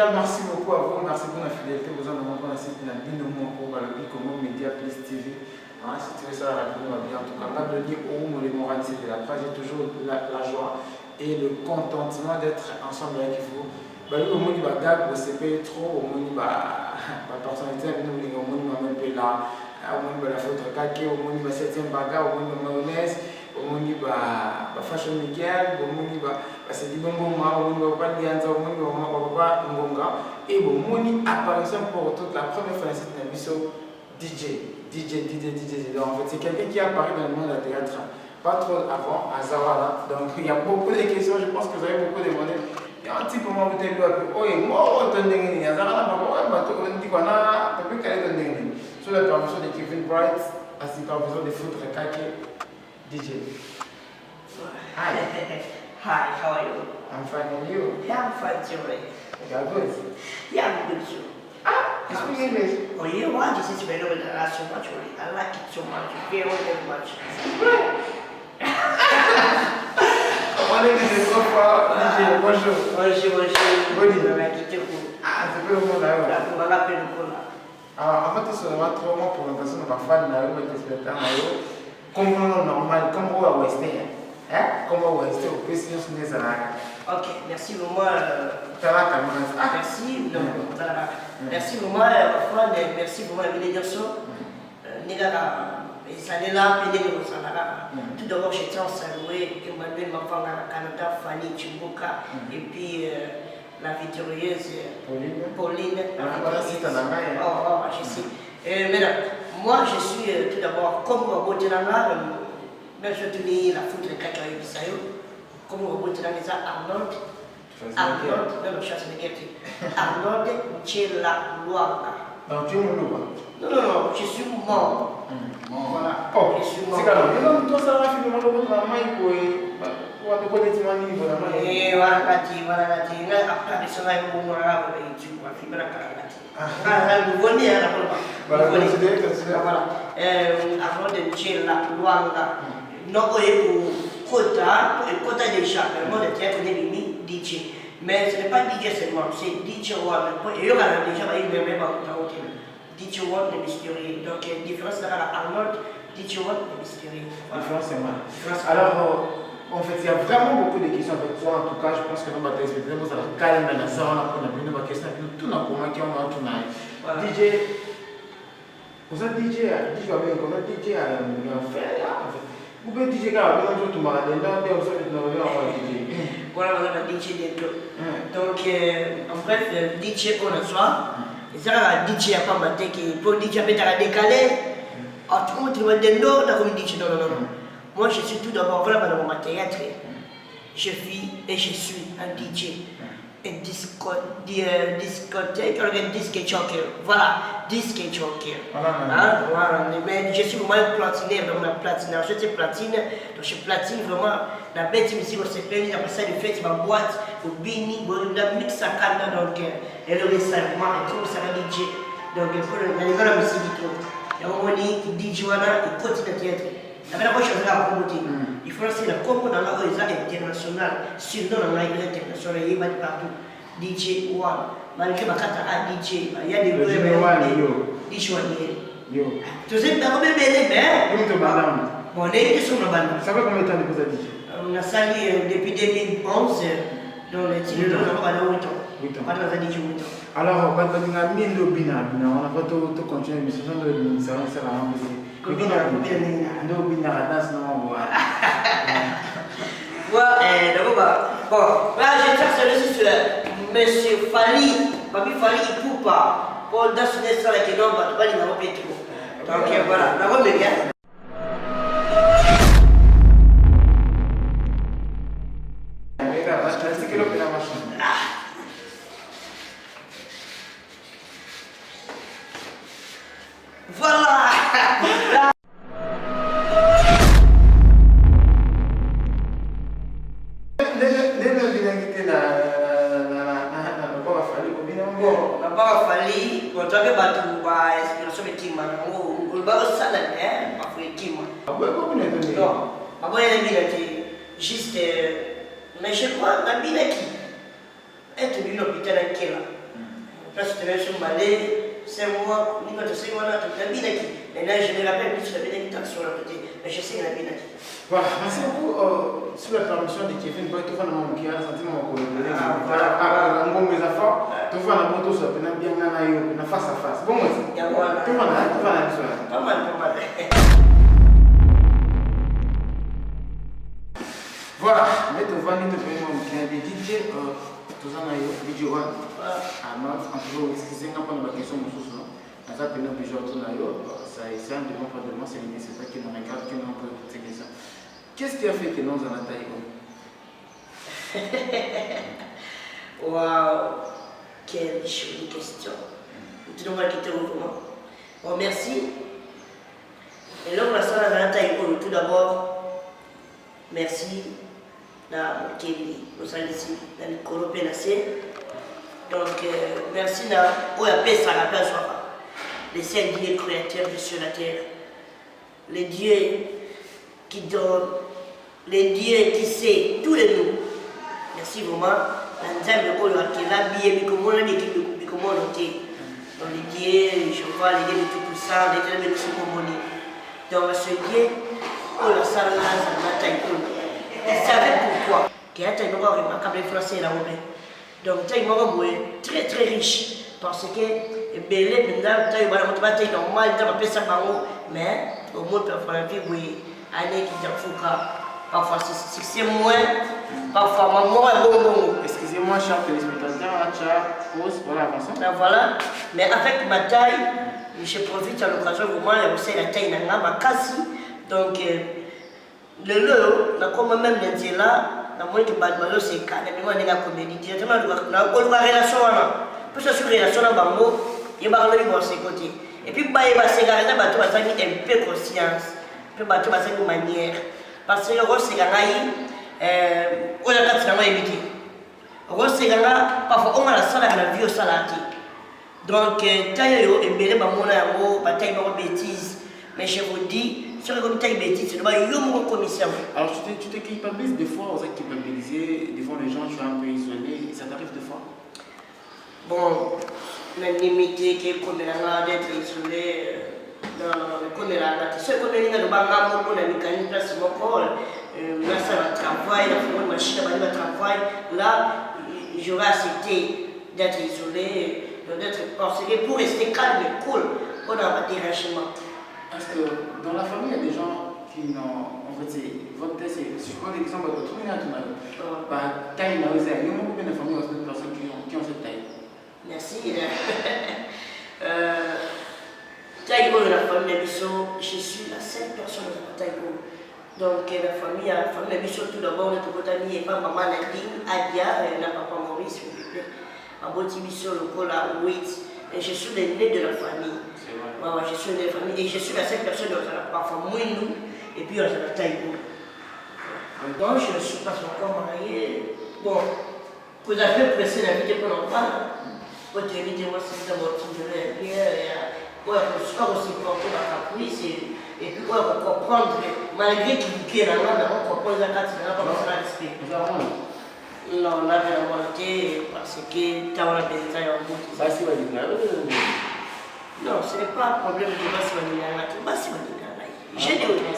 déjà, merci beaucoup à vous. Merci pour la fidélité. Vous en avez encore un site, Binomo Media Plus TV. Si tu veux ça rapidement, bien. En tout cas, pas de dire au Molémorane, c'était la page. J'ai toujours la joie et le contentement d'être ensemble avec vous. Au monde, il va gagner, c'est pas trop. Au monde, ma personnalité, au monde, il va même pas là. Au monde, il va la faute kake. Au monde, il va 7e bagarre. Au monde, il va mayonnaise. Au monde, il va fashion Miguel. Au monde, il va c'est du bon moment. Au monde, il va pas de lianza. Au monde, il va pas ngonga. Et au monde, apparition pour toute la première fois, c'est un émission DJ. Donc, en fait, c'est quelqu'un qui apparaît dans le monde de la théâtre. Pas trop avant, à Zawala. Donc, il y a beaucoup de questions. Je pense que vous avez beaucoup demandé. Il y a un petit peu moins de temps. Oh, et moi, on il y a Zawala, on dit qu'on a un peu calé de temps. Sous la permission de Kevin Bright, à la supervision de Foot Rekake, DJ. Hi. Hi, how are you? I'm fine, and you? Yeah, I'm fine too. You are good? Yeah, I'm good too. You speak English? Oh, you want this is very well. I so much. I like it so much, very much. Mon English is so far. DJ, bonjour. Bonjour. Bonjour. Ah, c'est peu le mot là. on va l'appeler le coup là. Alors, en fait, c'est vraiment trop bon pour l'intention de ma femme, mais qui se fait comme normal, comme on va rester. Comme on va rester au PC, on se met à la. Ok, merci vraiment. Merci, non, voilà. Merci vraiment, merci vraiment à Ville Garçon. Ça est là, tout d'abord, j'étais en salué Emmanuel Mafanga, Canada, Fanny Chimbuka, et puis la victorieuse Pauline. Je sais. Mesdames, moi, je suis tout d'abord, comme Robot Telanga, mais je tenais la foot de Kakaï Bissayo, comme Robot Telanga, Arnold, non, je suis Arnold Tchela Luanga. Donc, tu es mon loup. Non, je suis mort. Voilà. Oh, je suis mort. C'est quand même. Donc, ça va finir dans la main pour te connaître mon niveau. Voilà, après, je serai un bon arabe et tu vas finir la carrière. Vous venez à la voilà. Avant de tuer la Luanga, non, pour quota déjà, le monde de théâtre n'est limite DJ. Mais ce n'est pas DJ seulement, c'est DJ One. Et il y aura déjà une même DJ One de mystérieux. Donc, la différence là, Arnold, DJ One de mystérieux. Différence, c'est moi. Alors, en fait, il y a vraiment beaucoup de questions avec toi. En tout cas, je pense que nous allons expliquer. Nous allons calmer la zone, on a une question, tout dans comment qui on va tout DJ. Vous êtes DJ, DJ à faire là. Vous pouvez DJ car vous avez tout mal. Voilà, on a DJ dentro. Donc, en bref, DJ on a soi. Et ça, DJ a pas maté qui pour DJ peut être décalé. Ah, tout le monde tu vas dentro, t'as comme DJ non. Moi, je suis tout d'abord voilà dans mon théâtre. Je vis et je suis un DJ. Un discothèque, un disque jockey. Voilà, disque jockey. Voilà, mais je suis vraiment un platinaire, donc la platine. Je suis platine, donc je platine vraiment la bête musique au CPL. Après ça, je fais ma boîte au Bini, la mix à Canada, donc elle aurait ça, moi, comme ça, un DJ. Donc, il faut la musique du tout. Il y a un moment où DJ Wana, il continue à théâtre. La première fois, je suis à la il faut lancer la Congo dans la réseau international, sinon dans la réseau international, il y a partout. DJ One, malgré ma carte à DJ, il y a des DJ One. Tu sais, tu as combien de bébés, mais bon, on est sur le bande. Ça fait combien de temps que vous avez dit? On a sali depuis 2011, dans les titres, on a 8 ans. On a DJ 8 ans. Alors, on a mis le bina, on a pas tout continuer, mais c'est le service à la musique. Bon, là je cherche sur Monsieur Fali, Babi Fali Poupa, pour dessiner ça avec les noms, tu vas les nommer tout. Donc voilà, la robe est bien. Voilà. Juste, mais je crois que la bille qui est à l'hôpital à Kela. Parce que tu es malais, 5 mois, ni quand tu sais, voilà, tu as bien acquis. Maintenant, je me rappelle plus, tu as bien acquis sur la côté. Mais je sais qu'il a bien acquis. Voilà, merci beaucoup. Sous la permission de Kevin, tu vas nous montrer un sentiment pour le donner. Voilà. Un bon métaphore. Tu vas nous montrer ça, bien face à face. Bon, tu vas pas mal. Voilà, mais tu vas nous montrer des DJ. Tout ça, DJ One. En tout cas, excusez moi pour la question de sous. Ça peut nous piger autour de ça et ça, de mon point de vue, c'est l'idée, c'est pas qui nous regarde, qui nous peut poser des questions. Qu'est-ce qui a fait que nous en avons taillé? Waouh, quelle jolie question. Tu nous vas quitter autrement. Bon, merci. Et là, on va se faire la taille. Tout d'abord, merci à Kelly, nous sommes ici, dans le Colo Pénacé. Donc, merci à OAP Sarapé Soa, les 5 dieux créateurs de sur la terre, les dieux qui donnent, les dieux qui sait tous les noms. Merci vraiment. L'ensemble de Colo qui est là, bien, mais comment on a l'équipe de comment on a été. Donc, les dieux, je vois, les dieux de tout ça, les dieux de tout ça. Donc, ce dieu, on a ça là, ça m'a taillé. Il savait pourquoi. Il y a un remarquable français là-haut. Donc, il est très très riche. Parce que, Belé, maintenant, il va être normal, il va appeler ça Bango. Mais, au monde, parfois, la vie, oui, année qui est Fouca. Parfois, c'est moins, parfois, moins bon. Excusez-moi, cher téléspectateur, pause, voilà, avançons. Voilà. Mais avec ma taille, je profite à l'occasion, vraiment, il y a aussi la taille de ma casse. Donc, le lot, la comme même là, la moitié de Badmalo, c'est quand même une comédie. Directement, on a une relation. Pour que sur relation, il va aller voir ses côtés. Et puis, il va se garder un peu conscience, un peu de manière. Parce que le rose, c'est on a évité. Rose, c'est parfois, on a la salle à la vie au salati. Donc, taille et belé, bataille de bêtises. Mais je vous dis, sur le comité bêtise, c'est une commission. Alors, tu te culpabilises des fois, vous êtes culpabilisé, devant les gens, tu es un peu isolé, ça t'arrive des fois? Bon, la limité qui est comme d'être isolé, comme la c'est comme il y a le bagage, on a mis une place sur mon corps, là ça va travailler, la machine va travailler, là j'aurais accepté d'être isolé, d'être parce que pour rester calme et cool, on a un dérangement. Parce que dans la famille, il y a des gens qui n'ont. En fait, votre test, si je prends l'exemple de tout le monde, par taille, il y a combien de familles, de personnes qui ont cette taille? Merci. Taille de la famille Abisso, je suis la seule personne de la taille. Donc, la famille Abisso, tout d'abord, notre botanie et pas maman Nadine, Adia, et la papa Maurice, s'il vous plaît. En Botibisso, le col à 8. Et je suis l'aîné de la famille. Je suis de la famille et je suis la seule personne dans la parfois moins nous et puis on a la taille. Donc je ne suis pas encore marié. Bon, vous avez pressé la vie de qu'on en parle. Pour te éviter moi c'est d'abord tout de la bière. Ouais, je suis aussi porté par la caprice et puis ouais, on comprendre malgré qu'il y ait la main, on comprend la carte, on commence à respect. Non, on a la volonté parce que tu as la bénédiction en bout. Ça c'est non, ce n'est pas un problème de Bassi Vanilla.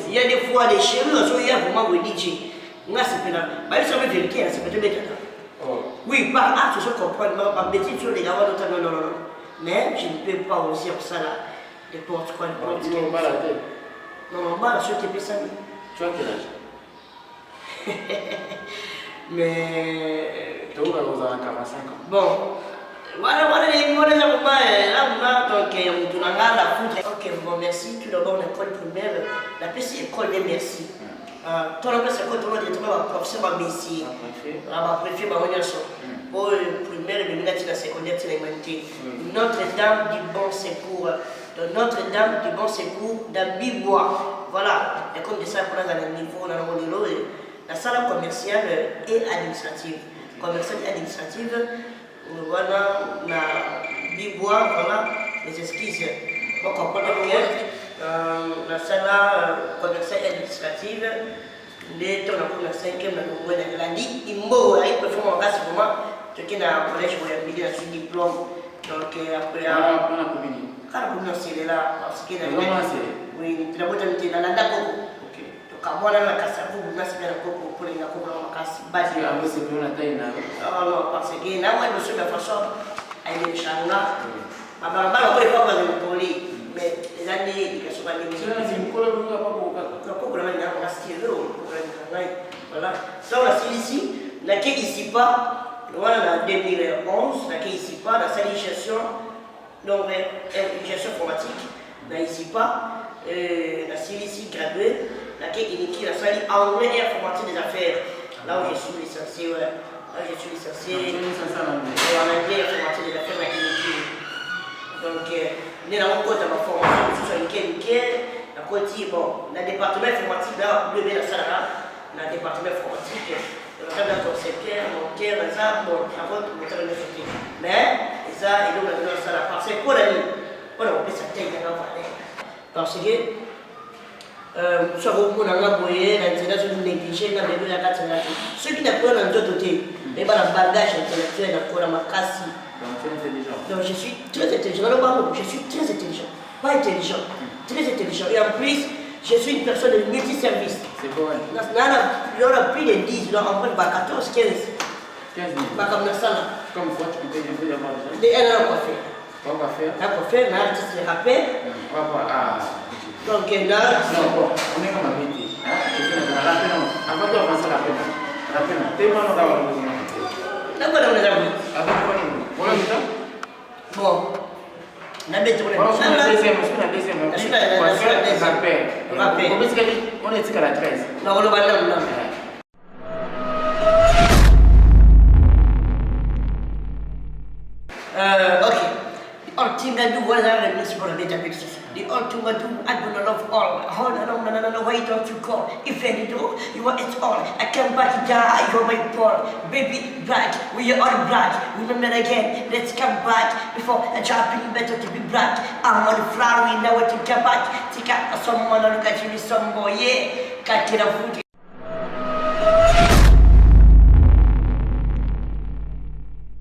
Il y a des fois des chéris, il y a vraiment des DJ. Moi, c'est pas là. Mais ça veut vérifier, c'est pas de bêtise. Oui, par acte, je comprends, par bêtise, sur les gars, non. Mais je ne peux pas aussi en ça là. N'importe quoi, n'importe quoi. Non, pas la tête. Non, pas sur tes ça. Tu as quel âge? Mais. Tu as 45 ans. Bon. Voilà les mots là, donc on a la foudre. Ok, bon, merci. Tout d'abord, l'école primaire, la petite école des merci. Tout le monde, c'est quoi, tout le monde est un professeur, un messie. Un préfet, un organisation. Pour le primaire, le ministère de la secondaire, c'est l'humanité. Notre-Dame du Bon Secours. Notre-Dame du Bon Secours, dans Bibois. Voilà, et comme de ça, on a dans le niveau, dans le modèle, la salle commerciale et administrative. Commerciale et administrative. Voilà, la Bibois, voilà, les esquisses. On comprend que la salle commerciale et administrative, les temps pour la 5e, la Ligue, il peut faire un gars, c'est vraiment, ce qui est dans le collège, pour y avoir un diplôme Donc après, on a combiné. quand on a commencé là, parce qu'il y a oui, tu as besoin de la coco. Donc à moi, là, la casse, vous avez bien la coco pour les coco, la casse. Parce que après, c'est pour la taille là. Non, parce que là, moi, je suis de façon, elle est changée. Ma maman, on peut pas pour lui, mais les années, ils sont pas les c'est une couleur qui n'a pas beaucoup. Voilà. Donc, ici, la qui ici pas, voilà, en 2011, la qui ici pas, la salutation, donc, gestion informatique, la ici pas, la ici graduée, la qui est la salle anglais et informatique des affaires. Là où je suis licencié, ouais. Là, je suis licencié. En anglais et informatique des affaires, la clinique. Donc, nous avons encore ma formation, je suis nickel. À côté, bon, le département informatique, là, le la salle là, le département informatique, le cadre concepteur, monteur, ça, bon, avant de monter le métier. Mais, ça, il doit être ça là, parce que pour l'année, on a oublié sa tête dans la parce que, soit beaucoup dans la boyer, l'intérêt sur le négligé, dans les deux, la carte, ceux qui n'ont pas dans d'autres côtés, mais pas dans le bagage intellectuel, dans la casse. Donc, tu es intelligent. Donc, je suis très intelligent. Je suis très intelligent. Pas intelligent. Très intelligent. Et en plus, je suis une personne de multiservice. C'est quoi? Il y en a plus de 10, donc en fait, 14, 15. 15 000. Pas comme ça. Comme quoi, tu peux payer un peu d'argent déjà? Elle a quoi faire. On va faire. Elle a quoi faire, mais elle se rappelle. On va voir. Ah. Donc là, non, bon, on est comme un métier. Rapidement. Avant de avancer rapidement. Rapidement. T'es moi, on va voir. D'abord, on est là. Avec quoi nous? Voilà, nous bon. La bête, on est là. On est deuxième. On est jusqu'à la 13. Non, on va là. Ok. The ultimate I do what I miss for a better picture. The ultimate do I do love all. Hold on, why don't you call? If any do, you want it all. I come back die, you're my ball. Baby, black, we are all black. Remember again, let's come back. Before a jumping, better to be black. I'm on the flower, we know what to come back. Take out someone, look at you with some boy, yeah. Can't get a food.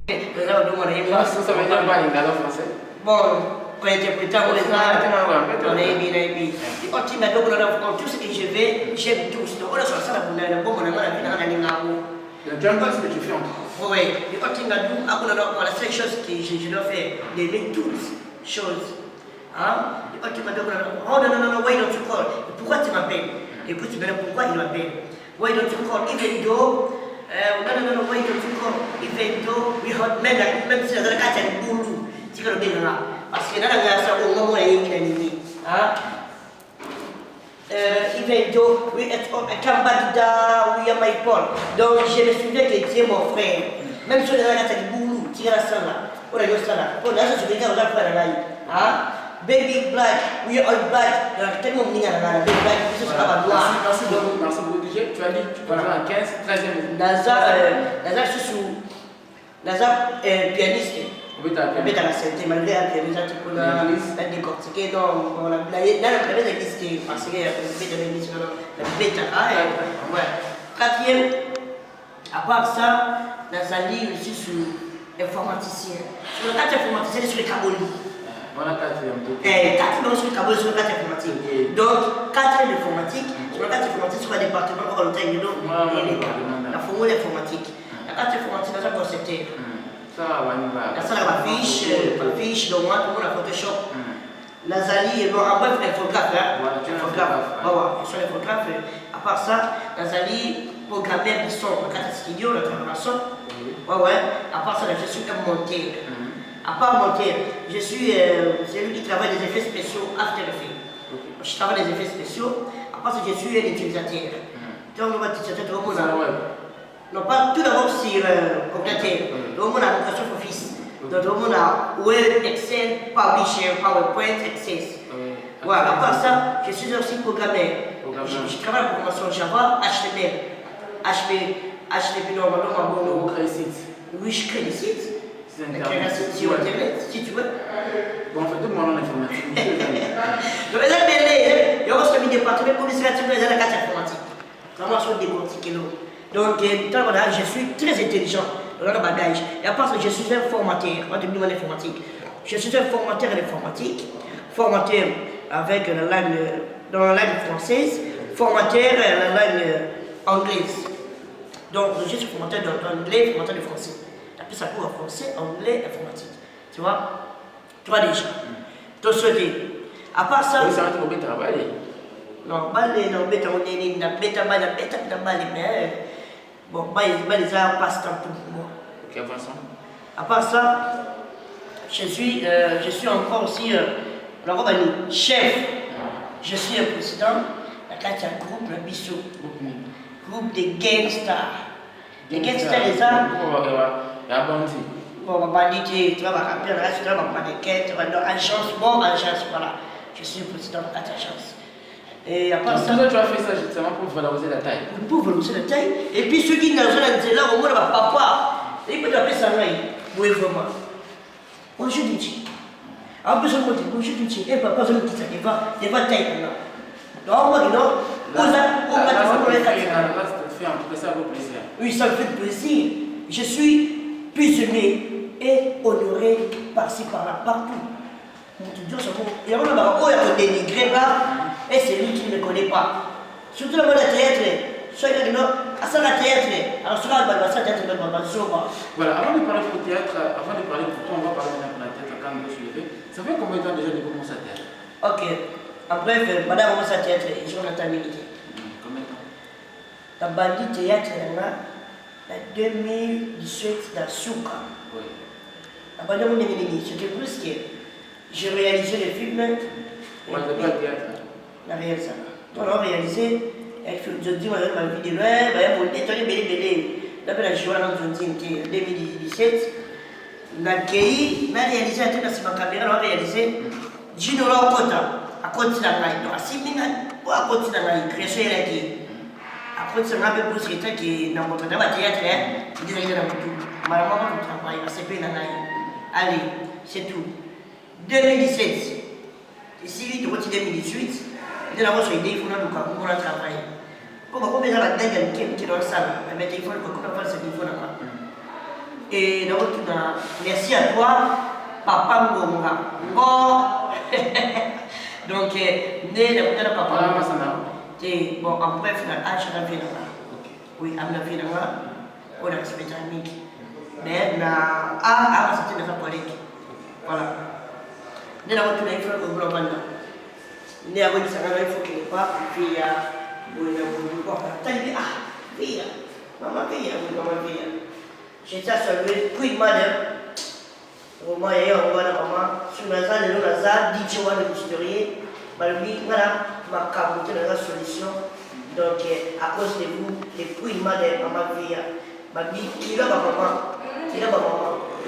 Ça veut dire quoi, l'ingalo français? Bon, quand interprétant, on les a, on est bien. Et quand il m'a dit qu'on tout ce que je vais, j'aime tous. Donc on a sur ça, on a un bon moment, on a vu dans la ligne. Le jungle, ce que tu fais en tout. Oui, et quand il m'a dit, la seule chose que je dois faire, d'aimer toutes choses. Hein? Et quand il m'a dit, oh non, why don't you call? Pourquoi tu m'appelles? Écoute, tu me dis pourquoi il m'appelle. Why don't you call? Even though, no, why don't you call? Even though we heard, même si la zone est un boulot, tu peux le dire là. Parce que dans la grâce, au moment où il y a une ennemi. Even though we come back down, we are my Paul. Donc je me souviens que tu es mon frère. Même si on a un boulot, tu es la salle là. On a eu ça là. On a ça sur les gars, on a fait là. Baby black, we are all black. Il y a tellement de lignes là. Baby black, c'est ça va voir. Merci beaucoup, DJ. Tu as dit, tu peux jouer en 15, 13e. Lazare, je suis sous. Lazare est pianiste. Oui, tu as bien. La santé, malgré la pianiste, tu peux la décortiquer. Donc, on a blagué. Là, la bête existe parce que la bête de l'église, la bête a. Ouais. Quatrième, à part ça, Nazali aussi sur informaticien. Sur le 4 informaticien, c'est sur les Kabolis. Voilà, 4e. 4 sur le Kabolis, sur le 4 informatique. Donc, 4 d'informatique, sur le 4 informatique, sur le département, on va le tailler. La formule informatique. La 4 informatique, c'est un concepteur. La salle à fiche, donc moi, tout le monde a Photoshop. Nazali, bon, en bref, infographe, je suis infographe. À part ça, Nazali, programmeur de son, le 4 studio, le transformation. Ouais. À part ça, je suis un monteur. À part monteur, je suis celui qui travaille des effets spéciaux After Effects. Je travaille des effets spéciaux. À part ça, je suis un utilisateur. Donc, on va utiliser tout le monde. Non, pas tout d'abord sur ordinateur. Tout le monde a Microsoft Office. Donc, tout le monde a Word, Excel, Publisher, PowerPoint, Access. Voilà, à part ça, je suis aussi programmeur. Je travaille en programmation Java, HTML, HTTP normalement. Vous créez site? Oui, je crée des sites. C'est sur Internet, si tu veux. Bon, en fait, tout le monde en informatique. Donc, les amis, il y a aussi un département administratif dans la carte informatique. Vraiment, je suis décortiqué. Donc, je suis très intelligent dans le bagage. Et à part ça, je suis un formateur. Moi, je suis un informatique. Je suis un formateur en informatique, formateur avec dans la langue française, formateur dans la langue anglaise. Donc, je suis formateur d'anglais, formateur de français. Après, ça court en français, anglais, informatique. Tu vois? Toi déjà. Toi, souhaité. À part ça. Oui, ça va être bien travailler. Non, mais bon, les arts passent temps pour moi. Ok, avançons. À part ça, je suis encore aussi chef. Je suis un président. Là, il y a un groupe, le Bissot. Groupe des gangsters. Les gangsters, les arts. Il y a un bandit. Bon, bandit, tu vas rappeler, tu vas mannequin, tu vas dans agence, voilà. Je suis le président de cette agence. Et à part ça. Tu as fait ça justement pour valoriser la taille. Pour valoriser la taille. Et puis ceux qui n'ont pas de là, au moins, papa, ils peuvent appeler ça là. Oui, vraiment. Bonjour, Didier. En plus, on me dit, bonjour, Didier. Et papa, je me dis ça, il va taille maintenant. Donc, moi, non. Ça vaut plaisir. Oui, ça me fait plaisir. Je suis plus aimé et honoré par-ci, par-là, partout. Il y a un dénigré là, et c'est lui qui ne me connaît pas. Surtout le monde de théâtre. Voilà, avant de parler pour théâtre, avant de parler pour toi, on va parler maintenant pour la théâtre quand on se lever. Ça fait combien de temps déjà de commencer à théâtre? Ok. En bref, madame commence à théâtre, Jonathan Milité. Combien de temps? La bandit théâtre, en 2017 dans Souka. Oui. La bandit c'était plus que j'ai réalisé le film. On va pas le théâtre. La réalisation. On a réalisé. Je dis, ma vie de loin, mon détonné belé. D'après la joie en 2017, on a réalisé un truc dans ma caméra, on a réalisé Gino Kota, à côté de la maille. Donc, à 6 minutes, à côté de la maille, création est là qui. À côté de la maille, pour ce qui est dans votre théâtre, il disait dans tout. Maman, on travaille, c'est pas dans la maille. Allez, c'est tout. 2017, ici, tu vois, 2018, il y a une idée, il faut nous travailler. Pourquoi on a la tête qui est dans la salle? Mais il faut que nous fassions ce qu'il faut là-bas. Et donc, merci à toi, Papa Ngonga. Donc, né de Papa Ngonga. Bon, en bref, on a acheté la vie là-bas. Oui, on a vu là-bas. On a respecté un mec. Mais, c'était notre collègue. Voilà. Nous avons tout il faut que nous le Nous avons dit ça, il faut qu'il n'y ait pas. Puis, maman via. J'étais sauvé, puis de madame. Au moins, il y a un maman, sur la salle de l'Onaza, dit Joanne de l'historien. Malgré, madame, ma caboté dans la solution. Donc, à cause de vous, les puis de madame, maman via. Il a ma maman.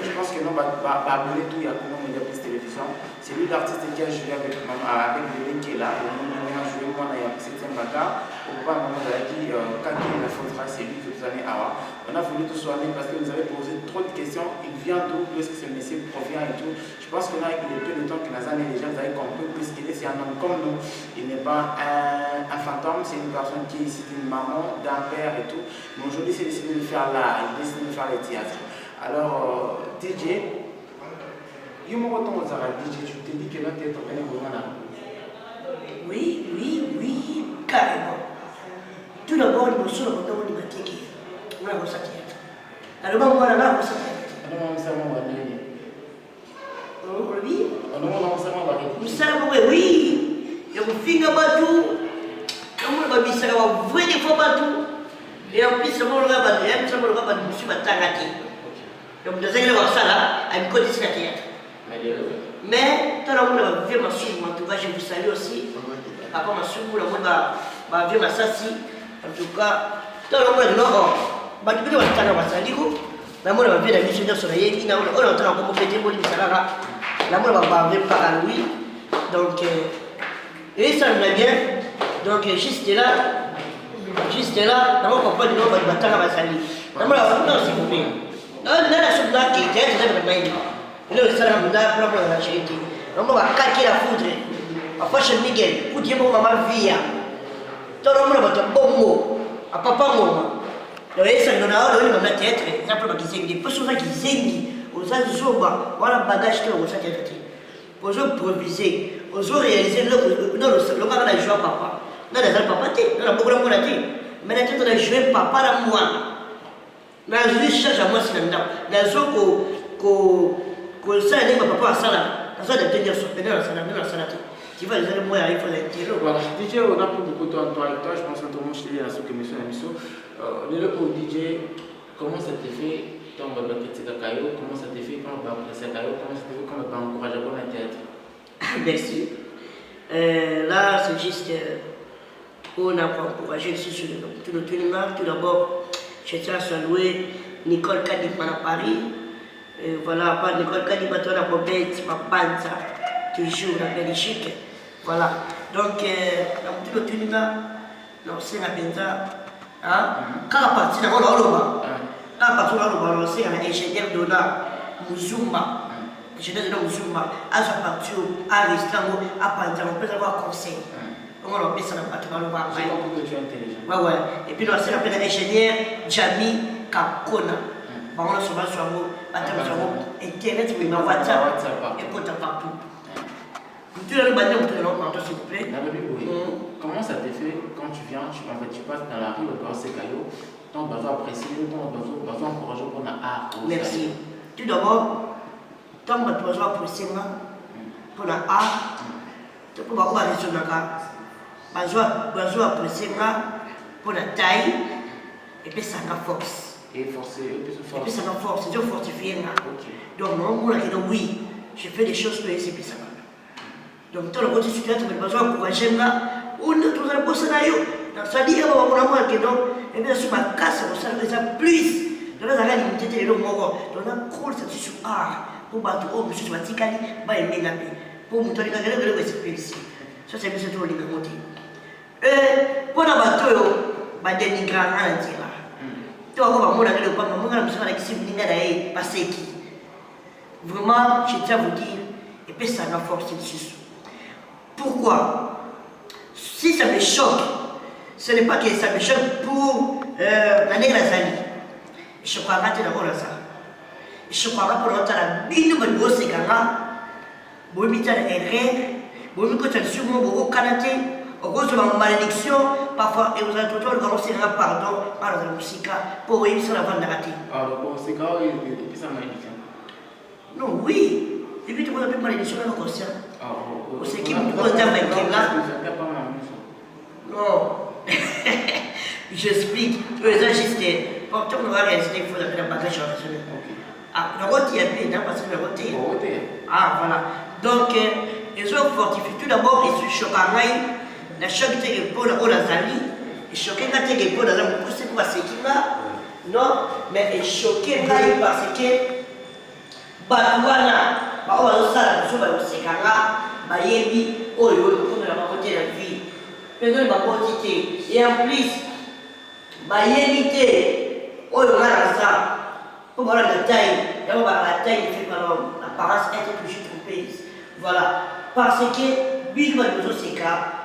Je pense que non, abonner tout, il y a comment Média Plus Télévision. C'est lui l'artiste qui a joué avec Bélé qui est là. On a joué, moi, il y a 7e baka. Au pas un moment, il a dit, quand il a faudra, c'est lui qui vous allez avoir. On a voulu tout soigner parce que vous avez posé trop de questions. Il vient d'où? Où est-ce que ce monsieur provient et tout? Je pense que là, il est peu de temps que Nazan et les gens, vous avez compris, puisqu'il est un homme comme nous. Il n'est pas un fantôme, c'est une personne qui est ici d'une maman, d'un père et tout. Mais aujourd'hui, c'est décidé de faire l'art, il décide de faire les théâtres. Alors, DJ, il me retourne aux arabes, DJ, tu t'es dit que là, tu es en train de voir. Oui, carrément. Tout d'abord, il me semble que nous avons dit que nous avons sa théâtre. Alors, nous avons sa théâtre. Oui. Il vous finit à Batou. Nous avons dit ça, nous avons vu des fois Batou. Et en plus, nous avons dit que nous avons dit que donc, nous allons voir ça là, à une condition de théâtre. Mais, tout le monde va vivre ma soeur, en tout cas, je vous salue aussi. Papa, ma soeur, le monde va vivre ma sassi. En tout cas, tout le monde va dire, tu peux dire, tu vas salir. La monde va vivre la mission de soleil, on a entendu encore péter mon lit, la monde va vivre par à lui. Donc, et ça me va bien. Donc, juste là, la monde comprend que nous va battre à salir. La monde va non, s'il vous plaît. Non, la soupe là qui était, c'est le même. Le salam là, problème la charité. On va caquer la foudre. À Fâche Miguel, pour dire mon maman via. Tout le monde va te bon mot. À papa moi. Le ça nous a donné ma tête, ça peut pas qu'ils aient des personnes qui zéngi. Aux Azoba, voilà bagage que vous savez. Pour improviser, pour réaliser le moment de jouer papa. Non, les papa, non, la beaucoup de monde a dit. Mais la tête de jouer papa la moi. Mais je cherche à moi si là-dedans. La zone que ça, elle est papa à ça là. La zone de tenir son pédale à ça là, tu vois, les autres moyens, il faut l'intérêt. Voilà, DJ, on a pris beaucoup de temps avec toi. Je pense que tout le monde chez la soupe émission. Le pour DJ, comment ça t'est fait? Quand on va critiquer Caillou, comment ça t'est fait quand on va apprécier Caillou, comment ça t'est fait quand on va encourager pour le théâtre? Merci. Là, c'est juste pour encourager tout le tournoi. Tout d'abord, je tiens à saluer Nicole Kadima à Paris. Voilà, pas Nicole Kadima, toi, la Bobette, ma panza, toujours la Belgique. Voilà. Donc, dans tout le tournoi, c'est la Benza. Quand la partie, on c'est un ingénieur de la Muzumba. Ingénieur de la Muzumba. À sa partie, à l'Islam, à Panza, on peut avoir conseil. On va appeler ça dans le patrimoine. J'ai compris que tu es intelligent. Ouais. Et puis, c'est l'appel ingénieur Jami Kakona. On a souvent sur Internet, mais dans WhatsApp. Et compte partout. Tu as le bâtiment, s'il vous plaît. Comment ça t'est fait quand tu viens, tu passes dans la rue, au bord de Caillou, ton besoin apprécié, ton besoin encouragé pour la art. Merci. Tout d'abord, ton besoin apprécié pour la art, tu peux voir la raison de la besoin apprécié pour la taille, et puis ça a force. Et puis ça a force, c'est fortifié. Donc, moi, je dis oui, je fais des choses que c'est plus ça. Donc, tout le côté situation, tu as besoin d'encourager là, on est tous dans le scénario. Donc, ça dit, on a moins que donc, et bien sûr, ma casse, on s'en fait plus. Donc, là, ça va limiter les longs moments. Donc, on a cool, ça sur art. Pour battre, oh, monsieur, tu vas t'y va aimer la vie. Pour me donner la gueule, je vais essayer ici. Ça, c'est monsieur, tu vas les monter. Pour la bateau, bah, dénigrer un entier là. Tu vas voir, moi, je ne vais pas, moi, je vais essayer de venir passer qui. Vraiment, je tiens à vous dire, et puis ça va forcer dessus. Pourquoi? Si ça me choque, ce n'est pas que ça me choque pour l'année de la Zali. Je crois que c'est la ça. Je crois que pour l'autre, la bine de l'eau, c'est quand même. Vous mettez la erreur, vous mettez sur mon Canada, au cause de la malédiction, parfois, et vous avez tout le temps le pardon par la musique pour réussir sur la vente narrative. Ah, donc c'est quand il y a ça malédiction? Non, oui. Et puis tu vois la plus malédiction dans le conscient. C'est qui me pose un mec là? Non. J'explique. Tu veux ajuster. Pour que tu vas réaliser, il faut la bagage traditionnelle. Ah, le rôti est bien, parce que le rôti. Ah, voilà. Donc, ils ont fortifié. Tout d'abord, ils sont choqués. La choc est pour la Zali. Ils sont choqués pour la Zali. Pour ce qui là. Non, mais ils sont choqués parce que. Batouana. On va faire ça, on va faire ça, bayebi, oh, on va raconter la vie. Maintenant, ma quantité. Et en plus, bayébité, oh, on va ça. Pour voir la taille, et on va la taille, il fait par l'apparence être toujours trompée. Voilà. Parce que, lui, il va nous aussi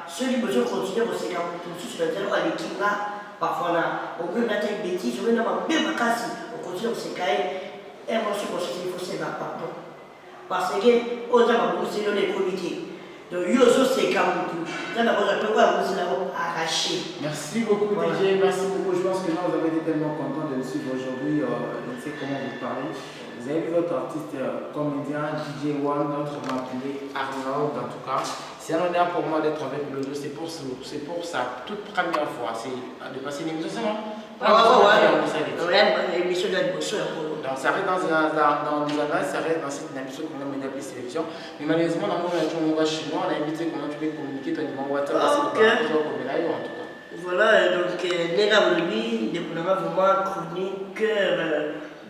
celui qui veut continuer au séquence, tout sur le terrain, à l'équipe là, parfois là, on peut mettre une bêtise, on peut même pas casser, on continue au séquence, et moi, je pense qu'il faut se battre, pardon. Parce que, autant que c'est les comités. Donc, Yoso, c'est comme tout. Vous arraché. Merci beaucoup, DJ. Merci beaucoup. Je pense que là, vous avez été tellement content de nous suivre aujourd'hui. Je ne sais comment vous parler. Vous avez vu votre artiste comédien, DJ One, notre appelé Arnaud, en tout cas. C'est un honneur pour moi d'être avec le jeu. C'est pour sa toute première fois. C'est de passer une émission, non? Ouais, émission de l'émotion. Donc ça reste dans les annales, ça reste dans cette émission qu'on a mis appelée sélection. Mais malheureusement, dans mon émission, on va chez moi, on a invité comment tu peux communiquer ton numéro WhatsApp parce que tu vas communiquer en tout cas. Voilà, donc Nega Wolobi, vraiment chronique.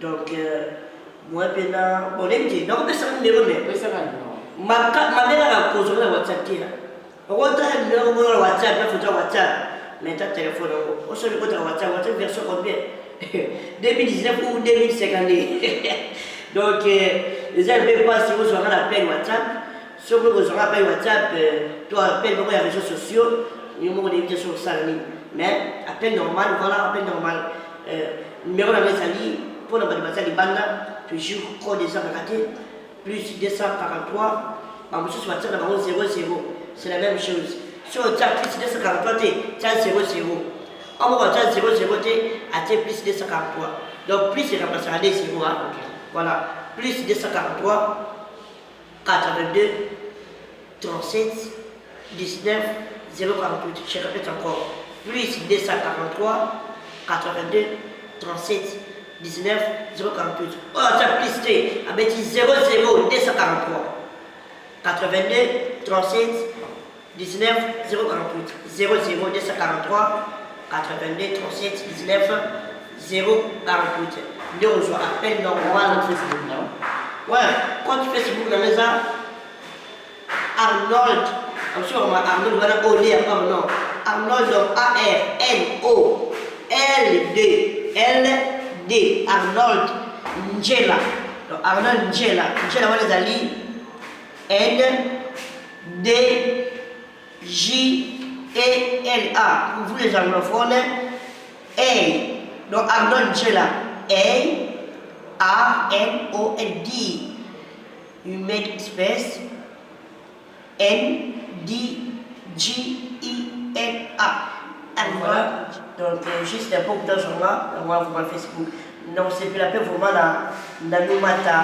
Donc, moi, bien, bon, les petits, donc, c'est un numéro, mais. Oui, c'est un numéro. Ma mère a posé le WhatsApp qui là. Au WhatsApp, le WhatsApp, la photo WhatsApp. Mais t'as téléphone, on se le côté WhatsApp, version combien 2019 ou 2050. Donc, les gens ne peuvent pas si vous aurez l'appel WhatsApp. Si vous aurez l'appel WhatsApp, toi, appelle les réseaux sociaux, nous avons des invitations sur ça. Mais, appel normal, voilà, appel normal. Numéro de la messagerie, pour la bande de banda, toujours code 244, plus 243, en plus, tu vas tirer d'abord 0, 0. C'est la même chose. Si on tient plus 243, tu as 0, 0. En gros, tu as 0, 0, tu as plus 243. Donc, plus c'est remplacé à des 0. Hein? Voilà. Plus 243, 82, 37, 19, 048. Je répète encore. Plus 243, 82, 37, 19, 048. Oh, tu as plus T. Ah, ben, tu 0, 0, 243. 82, 37, 19, 048. 0, 0, 243, 82, 37, 19, 048. Nous, on joue à peine normal notre Facebook, non? Ouais, quand tu fais Facebook dans les arts, Arnold, I'm sure Arnold va pas lire comme non. Arnold, donc A-R-N-O-L-D, Arnold Njela. Donc Arnold Njela, Njela, on les a lits. N-D-J-E-L-A. Pour vous les anglophones, A. Donc Arnold Njela, A-R-N-O-L-D. You make space. N-D-J-E-L-A. Voilà. Donc, juste un peu de temps sur moi, on va vous parler Facebook. Non, c'est plus la paix vraiment dans le matin,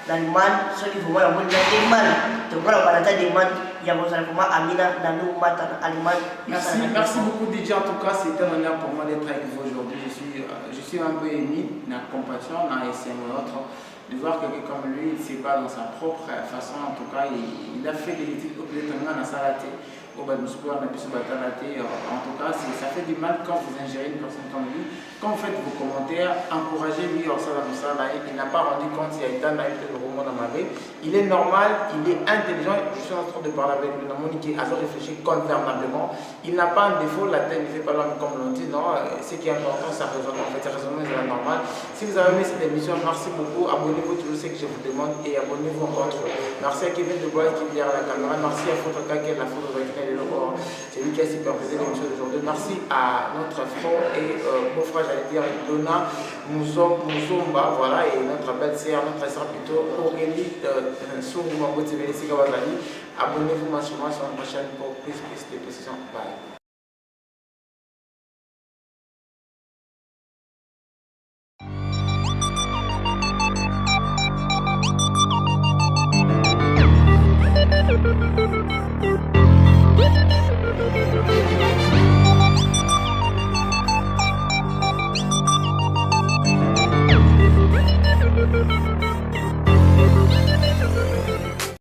dans le man, ceux qui vont voir la bonne demande. Donc, voilà, on va la demande. Il y a vraiment Amina dans le matin, Allemagne. Merci beaucoup, DJ. En tout cas, c'est un honneur pour moi d'être avec vous aujourd'hui. Je suis un peu ému, dans la compassion, dans les et autres. De voir quelqu'un comme lui, il ne sait pas dans sa propre façon, en tout cas, il a fait des études obligatoirement dans sa raté, au bas de sport, en tout cas, ça fait du mal quand vous ingérez une personne comme lui. Quand vous faites vos commentaires, encouragez-lui, il n'a pas rendu compte, il y a une dame peut-être le roman dans ma vie. Il est normal, il est intelligent, je suis en train de parler avec lui, dans mon qui a réfléchi convenablement. Il n'a pas un défaut, la tête ne fait pas l'homme comme l'on dit, non, ce qui est important, ça résonne, en fait, ça résonne, c'est normal. Si vous avez aimé cette émission, merci beaucoup, abonnez-vous, toujours ce que je vous demande, et abonnez-vous encore. Merci à Kevin de Bois qui est derrière la caméra, merci à Fotoka qui est la photo de c'est lui qui a supervisé l'émission d'aujourd'hui. Merci à notre frère et beau-frère, j'allais dire, Donna Mouzomba, voilà, et notre belle-sœur, notre sœur plutôt, Aurélie Soumouambo Tibeli Sigawazali. Abonnez-vous massivement sur notre chaîne pour plus de précisions. Bye.